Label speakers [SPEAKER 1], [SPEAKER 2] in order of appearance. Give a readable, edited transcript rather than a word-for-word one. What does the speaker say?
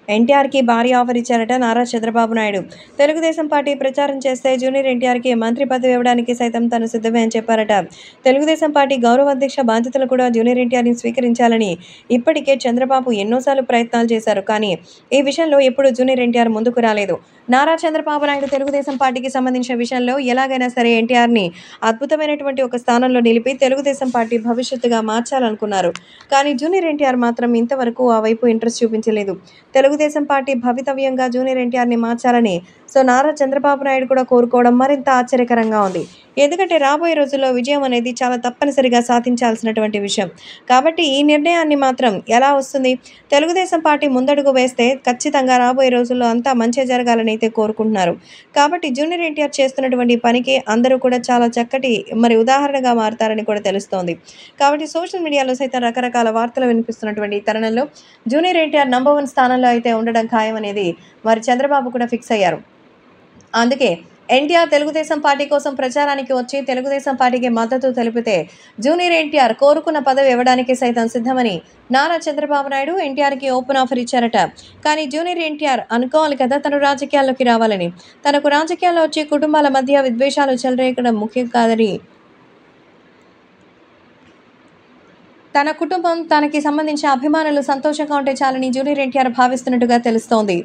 [SPEAKER 1] ఎన్టీఆర్‌కి భారీ ఆఫర్ ఇచ్చారట నారా చంద్రబాబు నాయుడు. తెలుగుదేశం పార్టీ ప్రచారం చేస్తే జూనియర్ ఎన్టీఆర్‌కి మంత్రి పదవి ఇవ్వడానికి సైతం తాను సిద్ధమే అని చెప్పారట. తెలుగుదేశం పార్టీ గౌరవాధ్యక్ష బాధ్యతలు కూడా జూనియర్ ఎన్టీఆర్‌ని స్వీకరించాలని ఇప్పటికే చంద్రబాబు ఎన్నోసార్లు ప్రయత్నాలు చేశారు. కానీ ఈ విషయంలో ఎప్పుడూ జూనియర్ ఎన్టీఆర్ ముందుకు రాలేదు. నారా చంద్రబాబు నాయుడు తెలుగుదేశం పార్టీకి సంబంధించిన విషయంలో ఎలాగైనా సరే ఎన్టీఆర్‌ని అద్భుతమైనటువంటి ఒక స్థానంలో నిలిపి తెలుగుదేశం పార్టీ భవిష్యత్తుగా మార్చాలనుకున్నారు. కానీ జూనియర్ ఎన్టీఆర్ మాత్రం ఇంతవరకు ఆ వైపు ఇంట్రెస్ట్ చూపించలేదు. తెలుగుదేశం పార్టీ భవితవ్యంగా జూనియర్ ఎన్టీఆర్‌ని మార్చాలని నారా చంద్రబాబు నాయుడు కూడా కోరుకోవడం మరింత ఆశ్చర్యకరంగా ఉంది. ఎందుకంటే రాబోయే రోజుల్లో విజయం అనేది చాలా తప్పనిసరిగా సాధించాల్సినటువంటి విషయం. కాబట్టి ఈ నిర్ణయాన్ని మాత్రం ఎలా వస్తుంది? తెలుగుదేశం పార్టీ ముందడుగు వేస్తే ఖచ్చితంగా రాబోయే రోజుల్లో అంతా మంచే జరగాలని అయితే కోరుకుంటున్నారు. కాబట్టి జూనియర్ ఎన్టీఆర్ చేస్తున్నటువంటి పనికి అందరూ కూడా చాలా చక్కటి ఉదాహరణగా మారతారని కూడా తెలుస్తోంది. కాబట్టి సోషల్ మీడియాలో సైతం రకరకాల వార్తలు వినిపిస్తున్నటువంటి ఈ తరుణంలో జూనియర్ ఎన్టీఆర్ నంబర్ 1 స్థానంలో అయితే ఉండడం ఖాయం అనేది చంద్రబాబు కూడా ఫిక్స్ అయ్యారు. అందుకే ఎన్టీఆర్ తెలుగుదేశం పార్టీ కోసం ప్రచారానికి వచ్చి తెలుగుదేశం పార్టీకి మద్దతు తెలిపితే జూనియర్ ఎన్టీఆర్ కోరుకున్న పదవి ఇవ్వడానికి సైతం సిద్ధమని నారా చంద్రబాబు నాయుడు ఎన్టీఆర్‌కి ఓపెన్ ఆఫర్ ఇచ్చారట. కానీ జూనియర్ ఎన్టీఆర్ అనుకోవాలి కదా తను రాజకీయాల్లోకి రావాలని. తనకు రాజకీయాల్లో వచ్చి కుటుంబాల మధ్య విద్వేషాలు చెలరేగడం ముఖ్యం కాదని, తన కుటుంబం తనకి సంబంధించిన అభిమానులు సంతోషంగా ఉంటే చాలని జూనియర్ ఎన్టీఆర్ భావిస్తున్నట్టుగా తెలుస్తోంది.